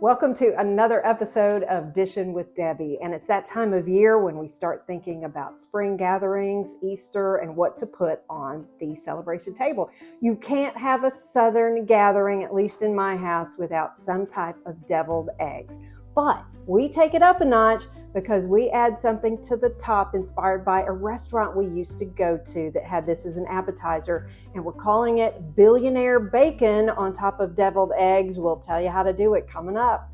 Welcome to another episode of Dishin with Debbie. And it's that time of year when we start thinking about spring gatherings, Easter, and what to put on the celebration table. You can't have a Southern gathering, at least in my house, without some type of deviled eggs. But we take it up a notch because we add something to the top inspired by a restaurant we used to go to that had this as an appetizer, and we're calling it Billionaire Bacon on top of deviled eggs. We'll tell you how to do it coming up.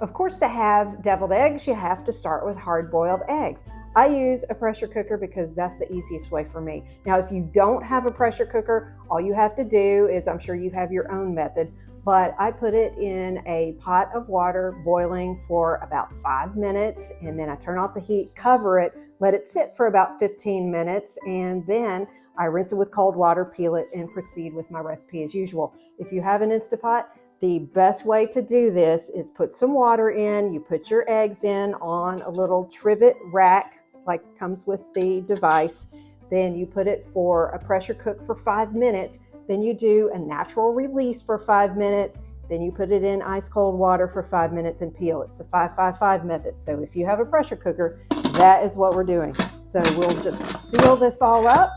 Of course, to have deviled eggs, you have to start with hard-boiled eggs. I use a pressure cooker because that's the easiest way for me. Now, if you don't have a pressure cooker, all you have to do is, I'm sure you have your own method, but I put it in a pot of water boiling for about 5 minutes, and then I turn off the heat, cover it, let it sit for about 15 minutes, and then I rinse it with cold water, peel it, and proceed with my recipe as usual. If you have an Instapot, the best way to do this is put some water in, you put your eggs in on a little trivet rack, like comes with the device. Then you put it for a pressure cook for 5 minutes. Then you do a natural release for 5 minutes. Then you put it in ice cold water for 5 minutes and peel. It's the 5-5-5 method. So if you have a pressure cooker, that is what we're doing. So we'll just seal this all up.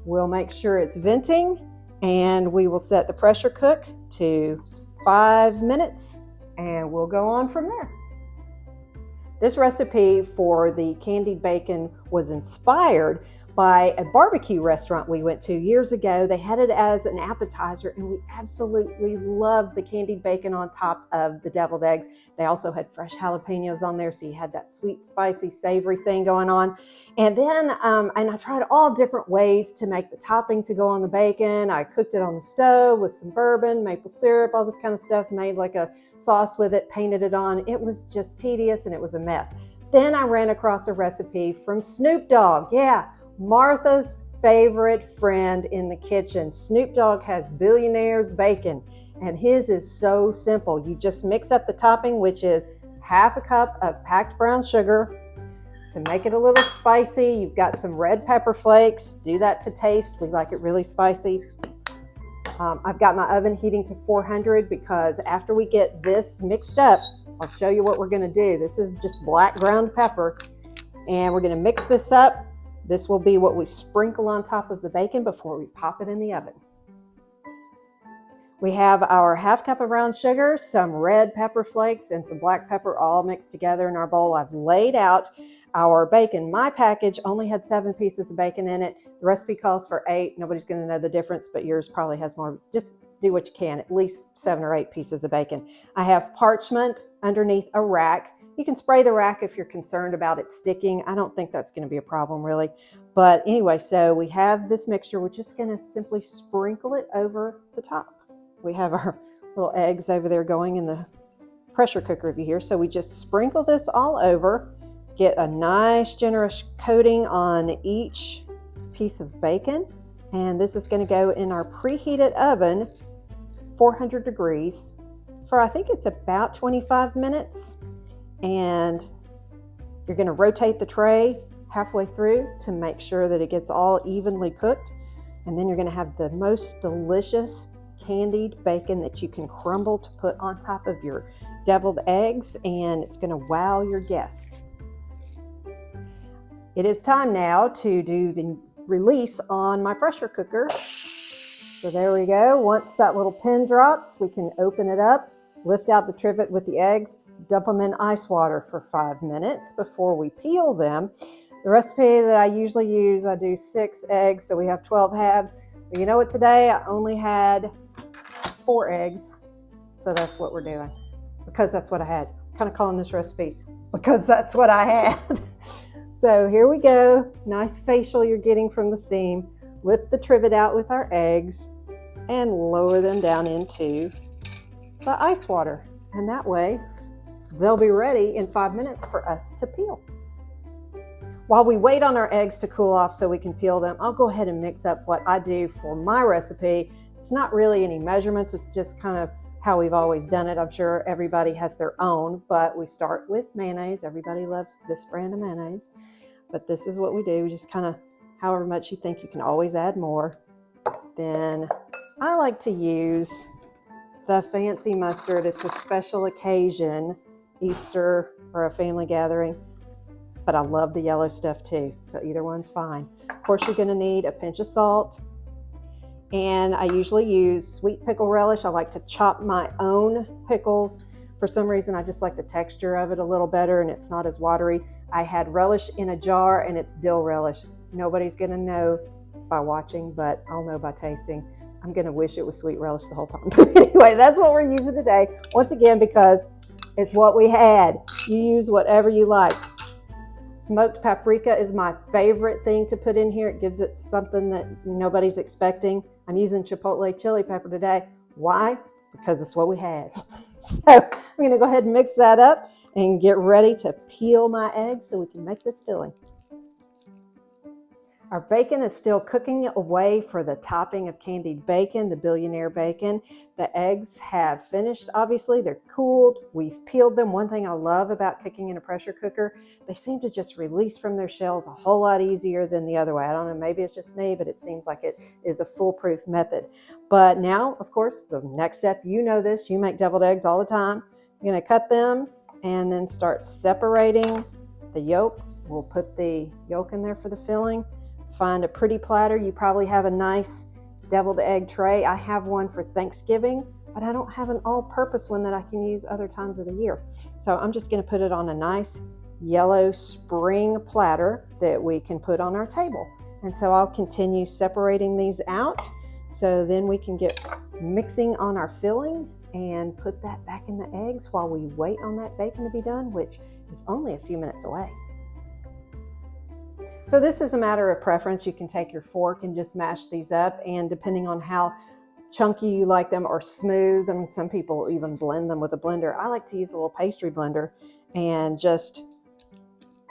We'll make sure it's venting, and we will set the pressure cook to 5 minutes, and we'll go on from there. This recipe for the candied bacon was inspired by a barbecue restaurant we went to years ago. They had it as an appetizer, and we absolutely loved the candied bacon on top of the deviled eggs. They also had fresh jalapenos on there, so you had that sweet, spicy, savory thing going on. And then, and I tried all different ways to make the topping to go on the bacon. I cooked it on the stove with some bourbon, maple syrup, all this kind of stuff, made like a sauce with it, painted it on. It was just tedious, and it was a mess. Then I ran across a recipe from Snoop Dogg. Yeah, Martha's favorite friend in the kitchen. Snoop Dogg has Billionaire's bacon, and his is so simple. You just mix up the topping, which is half a cup of packed brown sugar. To make it a little spicy, you've got some red pepper flakes. Do that to taste. We like it really spicy. I've got my oven heating to 400 because after we get this mixed up, I'll show you what we're going to do. This is just black ground pepper, and we're going to mix this up. This will be what we sprinkle on top of the bacon before we pop it in the oven. We have our half cup of brown sugar, some red pepper flakes, and some black pepper all mixed together in our bowl. I've laid out our bacon. My package only had 7 pieces of bacon in it. The recipe calls for 8. Nobody's going to know the difference, but yours probably has more. Just do what you can, at least 7 or 8 pieces of bacon. I have parchment underneath a rack. You can spray the rack if you're concerned about it sticking. I don't think that's going to be a problem really. But anyway, so we have this mixture. We're just going to simply sprinkle it over the top. We have our little eggs over there going in the pressure cooker over here. So we just sprinkle this all over, get a nice generous coating on each piece of bacon. And this is going to go in our preheated oven, 400 degrees, for I think it's about 25 minutes. And you're going to rotate the tray halfway through to make sure that it gets all evenly cooked. And then you're going to have the most delicious candied bacon that you can crumble to put on top of your deviled eggs, and it's going to wow your guests. It is time now to do the release on my pressure cooker. So there we go. Once that little pin drops, we can open it up, lift out the trivet with the eggs, dump them in ice water for 5 minutes before we peel them. The recipe that I usually use, I do 6 eggs, so we have 12 halves. But you know what, today I only had 4 eggs, so that's what we're doing, because that's what I had. I'm kind of calling this recipe because that's what I had. So here we go. Nice facial you're getting from the steam. Lift the trivet out with our eggs and lower them down into the ice water, and that way they'll be ready in 5 minutes for us to peel. While we wait on our eggs to cool off so we can peel them, I'll go ahead and mix up what I do for my recipe. It's not really any measurements, it's just kind of how we've always done it. I'm sure everybody has their own, but we start with mayonnaise. Everybody loves this brand of mayonnaise, but this is what we do. We just kind of, however much you think, you can always add more. Then I like to use the fancy mustard. It's a special occasion, Easter or a family gathering. But I love the yellow stuff too, so either one's fine. Of course, you're going to need a pinch of salt. And I usually use sweet pickle relish. I like to chop my own pickles. For some reason, I just like the texture of it a little better and it's not as watery. I had relish in a jar and it's dill relish. Nobody's going to know by watching, but I'll know by tasting. I'm going to wish it was sweet relish the whole time. But anyway, that's what we're using today. Once again, because it's what we had. You use whatever you like. Smoked paprika is my favorite thing to put in here. It gives it something that nobody's expecting. I'm using chipotle chili pepper today. Why? Because it's what we had. So I'm going to go ahead and mix that up and get ready to peel my eggs so we can make this filling. Our bacon is still cooking away for the topping of candied bacon, the Billionaire bacon. The eggs have finished, obviously. They're cooled. We've peeled them. One thing I love about cooking in a pressure cooker, they seem to just release from their shells a whole lot easier than the other way. I don't know, maybe it's just me, but it seems like it is a foolproof method. But now, of course, the next step, you know this, you make deviled eggs all the time. You're going to cut them and then start separating the yolk. We'll put the yolk in there for the filling. Find a pretty platter. You probably have a nice deviled egg tray. I have one for Thanksgiving, but I don't have an all-purpose one that I can use other times of the year. So I'm just going to put it on a nice yellow spring platter that we can put on our table. And so I'll continue separating these out so then we can get mixing on our filling and put that back in the eggs while we wait on that bacon to be done, which is only a few minutes away. So this is a matter of preference. You can take your fork and just mash these up, and depending on how chunky you like them or smooth, I mean, some people even blend them with a blender. I like to use a little pastry blender and just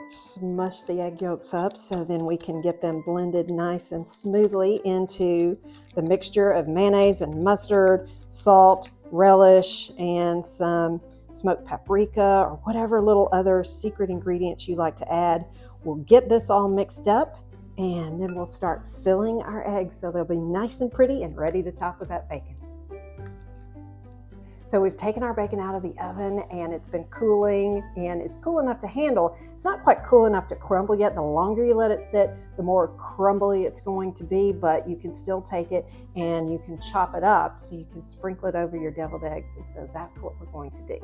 smush the egg yolks up so then we can get them blended nice and smoothly into the mixture of mayonnaise and mustard, salt, relish, and some smoked paprika or whatever little other secret ingredients you like to add. We'll get this all mixed up and then we'll start filling our eggs so they'll be nice and pretty and ready to top with that bacon. So we've taken our bacon out of the oven and it's been cooling, and it's cool enough to handle. It's not quite cool enough to crumble yet. The longer you let it sit, the more crumbly it's going to be, but you can still take it and you can chop it up so you can sprinkle it over your deviled eggs. And so that's what we're going to do.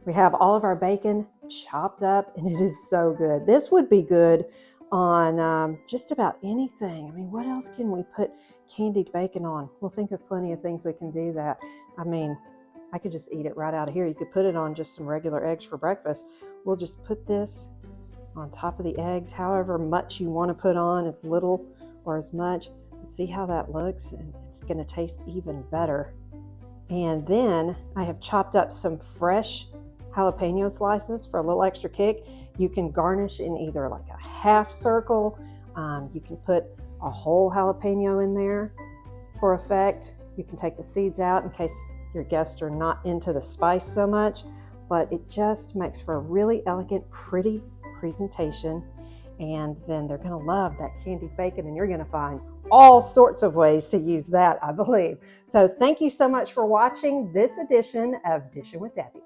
We have all of our bacon chopped up and it is so good. This would be good on just about anything. I mean, what else can we put candied bacon on? We'll think of plenty of things we can do that. I mean, I could just eat it right out of here. You could put it on just some regular eggs for breakfast. We'll just put this on top of the eggs, however much you want to put on, as little or as much. See how that looks, and it's going to taste even better. And then I have chopped up some fresh jalapeno slices for a little extra kick. You can garnish in either like a half circle. You can put a whole jalapeno in there for effect. You can take the seeds out in case your guests are not into the spice so much, but it just makes for a really elegant, pretty presentation. And then they're going to love that candied bacon, and you're going to find all sorts of ways to use that, I believe. So thank you so much for watching this edition of Dishin with Debbie.